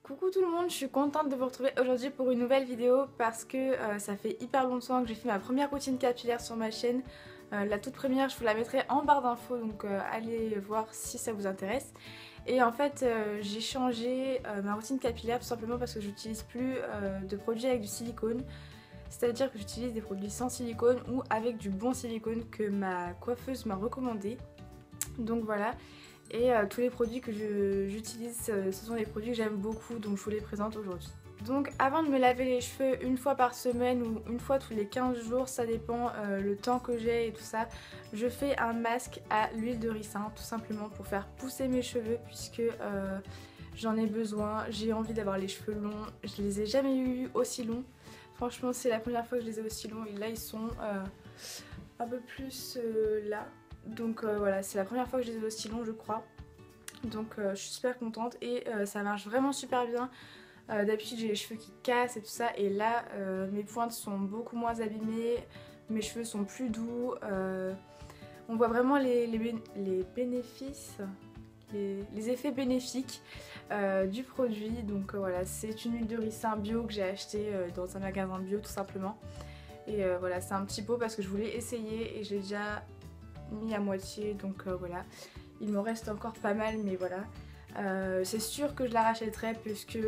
Coucou tout le monde, je suis contente de vous retrouver aujourd'hui pour une nouvelle vidéo parce que ça fait hyper longtemps que j'ai fait ma première routine capillaire sur ma chaîne. La toute première, je vous la mettrai en barre d'infos, donc allez voir si ça vous intéresse. Et en fait, j'ai changé ma routine capillaire tout simplement parce que j'utilise plus de produits avec du silicone. C'est-à-dire que j'utilise des produits sans silicone ou avec du bon silicone que ma coiffeuse m'a recommandé. Donc voilà. Et tous les produits que j'utilise, ce sont des produits que j'aime beaucoup, donc je vous les présente aujourd'hui. Donc avant de me laver les cheveux une fois par semaine ou une fois tous les 15 jours, ça dépend le temps que j'ai et tout ça, je fais un masque à l'huile de ricin tout simplement pour faire pousser mes cheveux puisque j'en ai besoin, j'ai envie d'avoir les cheveux longs, je les ai jamais eu aussi longs. Franchement c'est la première fois que je les ai aussi longs et là ils sont un peu plus là. Donc voilà, c'est la première fois que je les ai aussi longs je crois. Donc je suis super contente et ça marche vraiment super bien. D'habitude j'ai les cheveux qui cassent et tout ça et là mes pointes sont beaucoup moins abîmées, mes cheveux sont plus doux. On voit vraiment les bénéfices, les effets bénéfiques du produit. Donc voilà, c'est une huile de ricin bio que j'ai achetée dans un magasin bio tout simplement. Et voilà, c'est un petit pot parce que je voulais essayer et j'ai déjà mis à moitié, donc voilà, il me reste encore pas mal, mais voilà, c'est sûr que je la rachèterai puisque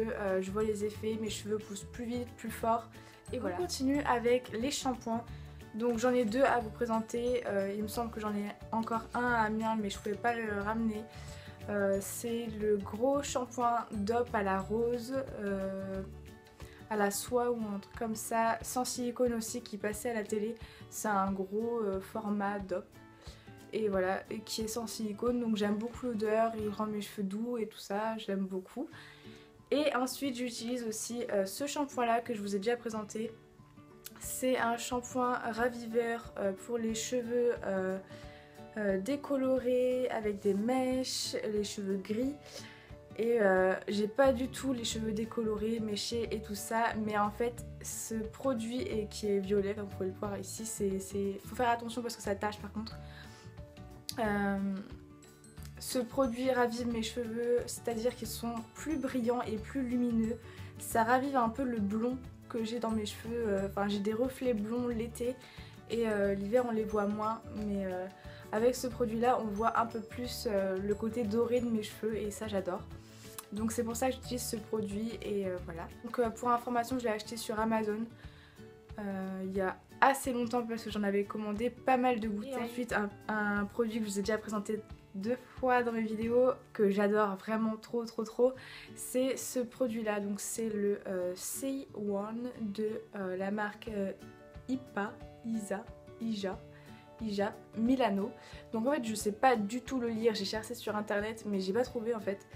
je vois les effets, mes cheveux poussent plus vite, plus fort. Et voilà, on continue avec les shampoings. Donc j'en ai deux à vous présenter, il me semble que j'en ai encore un à Amiens mais je pouvais pas le ramener. C'est le gros shampoing DOP à la rose, à la soie ou un truc comme ça, sans silicone aussi, qui passait à la télé. C'est un gros format DOP. Et voilà, et qui est sans silicone, donc j'aime beaucoup l'odeur, il rend mes cheveux doux et tout ça, je l'aime beaucoup. Et ensuite j'utilise aussi ce shampoing là que je vous ai déjà présenté. C'est un shampoing raviveur pour les cheveux décolorés avec des mèches, les cheveux gris. Et j'ai pas du tout les cheveux décolorés, méchés et tout ça, mais en fait ce produit qui est violet, comme vous pouvez le voir ici, faut faire attention parce que ça tâche par contre. Ce produit ravive mes cheveux, c'est-à-dire qu'ils sont plus brillants et plus lumineux. Ça ravive un peu le blond que j'ai dans mes cheveux, enfin j'ai des reflets blonds l'été et l'hiver on les voit moins, mais avec ce produit là on voit un peu plus le côté doré de mes cheveux et ça j'adore. Donc c'est pour ça que j'utilise ce produit et voilà. Donc pour information je l'ai acheté sur Amazon il y a assez longtemps parce que j'en avais commandé pas mal de bouteilles. Et ensuite un produit que je vous ai déjà présenté deux fois dans mes vidéos que j'adore vraiment trop, c'est ce produit là. Donc c'est le C1 de la marque IJA Milano. Donc en fait je sais pas du tout le lire, j'ai cherché sur internet mais j'ai pas trouvé en fait.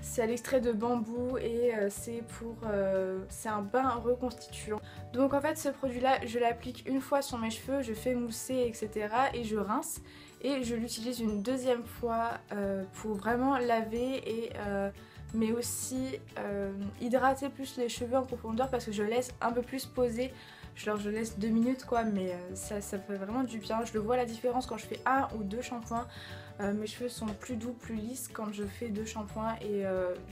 C'est à l'extrait de bambou et c'est un bain reconstituant. Donc en fait ce produit là je l'applique une fois sur mes cheveux, je fais mousser etc et je rince et je l'utilise une deuxième fois pour vraiment laver et mais aussi hydrater plus les cheveux en profondeur parce que je laisse un peu plus poser. Je laisse 2 minutes quoi, mais ça fait vraiment du bien. Je le vois la différence quand je fais un ou deux shampoings. Mes cheveux sont plus doux, plus lisses quand je fais deux shampoings et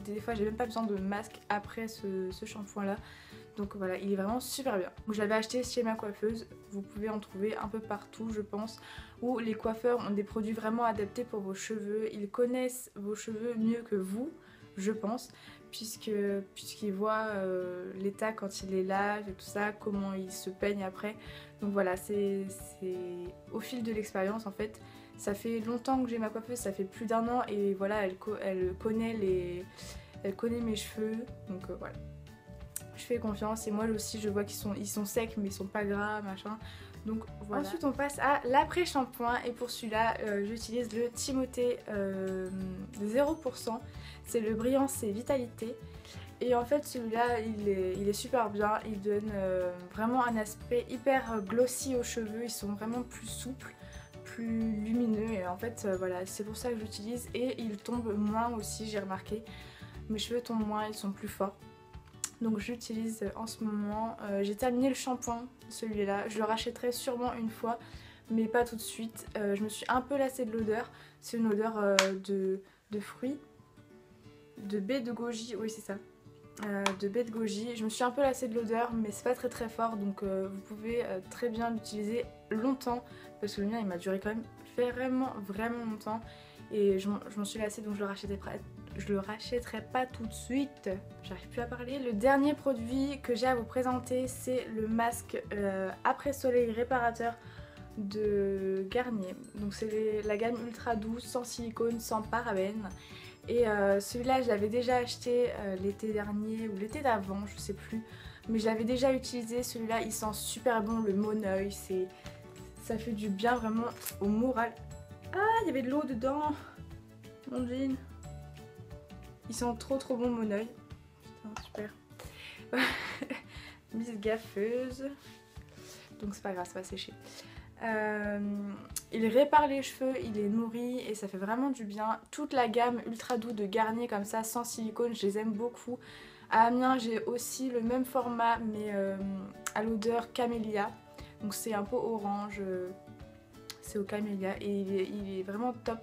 des fois j'ai même pas besoin de masque après ce shampoing là. Donc voilà, il est vraiment super bien. Je l'avais acheté chez ma coiffeuse, vous pouvez en trouver un peu partout je pense, où les coiffeurs ont des produits vraiment adaptés pour vos cheveux. Ils connaissent vos cheveux mieux que vous, je pense, puisqu'ils voient l'état quand ils les lavent et tout ça, comment ils se peignent après. Donc voilà, c'est au fil de l'expérience en fait. Ça fait longtemps que j'ai ma coiffeuse, ça fait plus d'un an et voilà, elle connaît mes cheveux, donc voilà. Je fais confiance et moi aussi je vois qu'ils sont secs mais ils sont pas gras machin. Donc voilà. Ensuite on passe à l'après-shampoing et pour celui-là j'utilise le Timothée 0%. C'est le brillant c'est vitalité. Et en fait celui-là il est super bien, il donne vraiment un aspect hyper glossy aux cheveux, ils sont vraiment plus souples, plus lumineux et en fait voilà c'est pour ça que j'utilise et il tombe moins aussi, j'ai remarqué. Mes cheveux tombent moins, ils sont plus forts. Donc j'utilise en ce moment, j'ai terminé le shampoing, celui-là, je le rachèterai sûrement une fois mais pas tout de suite. Je me suis un peu lassée de l'odeur, c'est une odeur de fruits. de baie de goji, oui c'est ça. De baie de goji. Je me suis un peu lassée de l'odeur mais c'est pas très fort donc vous pouvez très bien l'utiliser longtemps parce que le mien il m'a duré quand même vraiment longtemps et je m'en suis lassée donc je le rachèterai pas tout de suite. J'arrive plus à parler. Le dernier produit que j'ai à vous présenter c'est le masque après soleil réparateur de Garnier. Donc c'est la gamme ultra douce, sans silicone, sans parabènes. Et celui-là je l'avais déjà acheté l'été dernier ou l'été d'avant, je sais plus. Mais je l'avais déjà utilisé, celui-là il sent super bon, le Moneuil, ça fait du bien vraiment au moral. Ah, il y avait de l'eau dedans, mon jean. Il sent trop bon Moneuil. Putain, super. Mise gaffeuse. Donc c'est pas grave, ça va sécher. Il répare les cheveux, il est nourri et ça fait vraiment du bien. Toute la gamme ultra doux de Garnier comme ça sans silicone, je les aime beaucoup. À Amiens j'ai aussi le même format mais à l'odeur camélia. Donc c'est un peu orange, c'est au camélia et il est vraiment top.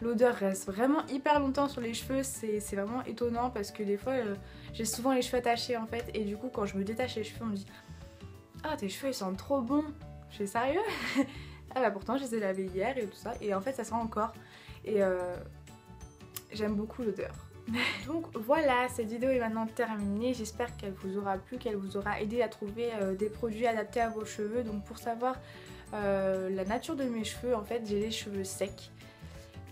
L'odeur reste vraiment hyper longtemps sur les cheveux, c'est vraiment étonnant parce que des fois j'ai souvent les cheveux attachés en fait et du coup quand je me détache les cheveux on me dit ah tes cheveux ils sentent trop bon. Je suis sérieux? Ah bah pourtant je les ai lavés hier et tout ça et en fait ça sent encore et j'aime beaucoup l'odeur. Donc voilà, cette vidéo est maintenant terminée, j'espère qu'elle vous aura plu, qu'elle vous aura aidé à trouver des produits adaptés à vos cheveux. Donc pour savoir la nature de mes cheveux, en fait j'ai les cheveux secs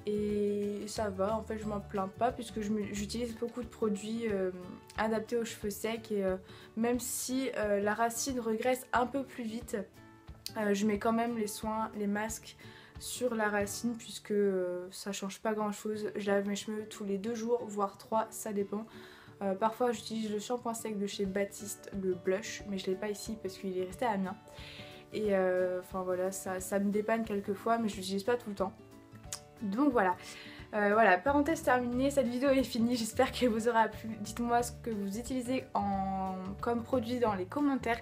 et ça va, en fait je m'en plains pas puisque j'utilise beaucoup de produits adaptés aux cheveux secs et même si la racine regresse un peu plus vite, je mets quand même les soins, les masques sur la racine puisque ça change pas grand chose. Je lave mes cheveux tous les 2 jours voire 3, ça dépend. Parfois j'utilise le shampoing sec de chez Baptiste, le blush, mais je l'ai pas ici parce qu'il est resté à Amiens. Et enfin voilà, ça me dépanne quelquefois mais je l'utilise pas tout le temps. Donc voilà. Voilà, parenthèse terminée, cette vidéo est finie, j'espère qu'elle vous aura plu. Dites-moi ce que vous utilisez comme produit dans les commentaires,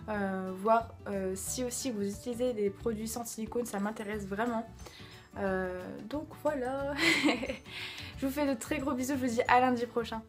voir si aussi vous utilisez des produits sans silicone, ça m'intéresse vraiment. Donc voilà, je vous fais de très gros bisous, je vous dis à lundi prochain.